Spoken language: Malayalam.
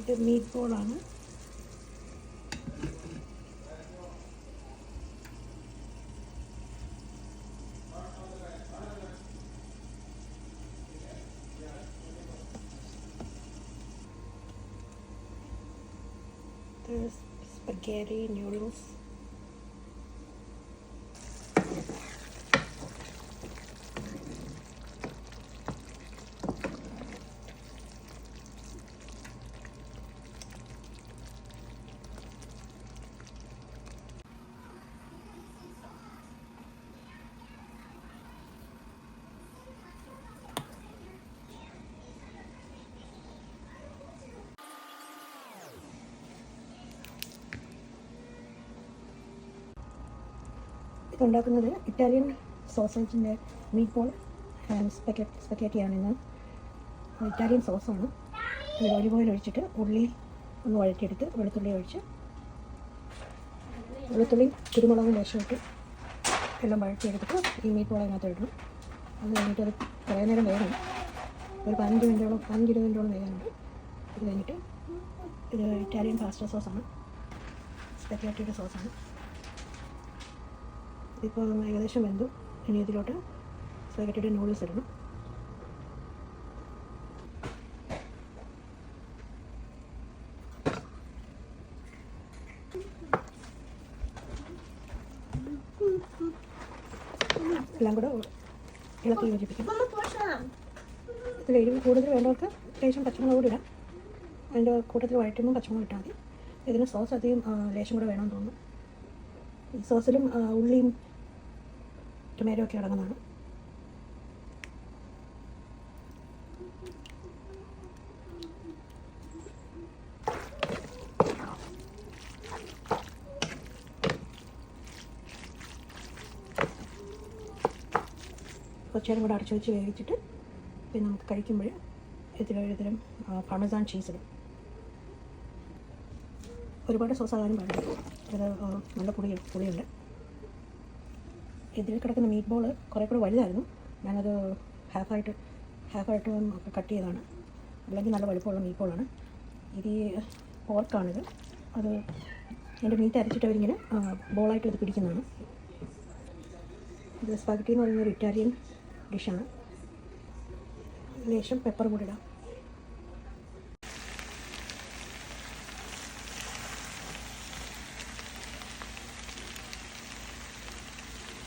ഇത് മീറ്റ് ബോളാണ്. Spaghetti noodles. ഇതുണ്ടാക്കുന്നത് ഇറ്റാലിയൻ സോസേജിൻ്റെ മീറ്റ് ബോൾ ആൻഡ് സ്പെക്കറ്റിയാണ്. ഇന്ന് ഇറ്റാലിയൻ സോസാണ്. അതിൽ ഒലിവ് ഓയിൽ ഒഴിച്ചിട്ട് ഉള്ളി ഒന്ന് വഴറ്റിയെടുത്ത് വെളുത്തുള്ളി ഒഴിച്ച് വെളുത്തുള്ളിയും കുരുമുളകും ലേശമിട്ട് എല്ലാം വഴറ്റിയെടുത്തിട്ട് ഈ മീറ്റ് ബോൾ അതിനകത്ത് ഇടണം. അത് കഴിഞ്ഞിട്ട് അത് കുറേ നേരം വേണം. ഒരു 15-20 മിനിറ്റോളം വേകാനുണ്ട്. ഇത് കഴിഞ്ഞിട്ട് ഇത് ഇറ്റാലിയൻ പാസ്ത സോസാണ്, സ്പെക്കറ്റിയുടെ സോസാണ്. ഇപ്പോൾ ഏകദേശം വെന്തു. ഇനി ഇതിലോട്ട് സ്പെക്കറ്റിയുടെ നൂഡിൽസ് ഇടണം. എല്ലാം കൂടെ ഇളക്കി യോജിപ്പിക്കും. ഇതിൽ എരിവ് കൂടുതൽ വേണ്ടവർക്ക് ലേശം പച്ചമുളക് കൂടി ഇടാം. അതിൻ്റെ കൂട്ടത്തിൽ വഴറ്റുമ്പോൾ പച്ചമുളക് ഇട്ടാൽ മതി. ഇതിന് സോസ് അധികം ലേശം കൂടെ വേണമെന്ന് തോന്നുന്നു. ഈ സോസിലും ഉള്ളിയും ടൊമാറ്റോ ഒക്കെ അടങ്ങുന്നതാണ്. കുറച്ചേരം കൂടെ അടച്ചു വെച്ച് വേവിച്ചിട്ട് പിന്നെ നമുക്ക് കഴിക്കുമ്പോൾ ഇതിലൊരുതരം പാർമസാൻ ചീസ് ഇടും. ഒരുപാട് സോസാകാനും പാടില്ല. ഇത് നല്ല പുളിയുണ്ട്. ഇതിൽ കിടക്കുന്ന മീറ്റ് ബോൾ കുറേ കൂടെ വലുതായിരുന്നു. ഞാനത് ഹാഫായിട്ട് കട്ട് ചെയ്തതാണ്. അല്ലെങ്കിൽ നല്ല വലുപ്പമുള്ള മീറ്റ് ബോളാണ്. ഇത് പോർക്കാണിത്. അത് എൻ്റെ മീറ്റ് അരച്ചിട്ട് അവരിങ്ങനെ ബോളായിട്ട് ഇത് പിടിക്കുന്നതാണ്. ഇത് സ്പാഗറ്റി എന്ന് പറയുന്നൊരു ഇറ്റാലിയൻ ഡിഷാണ്. ലേശം പെപ്പർ കൂടി ഇടാം.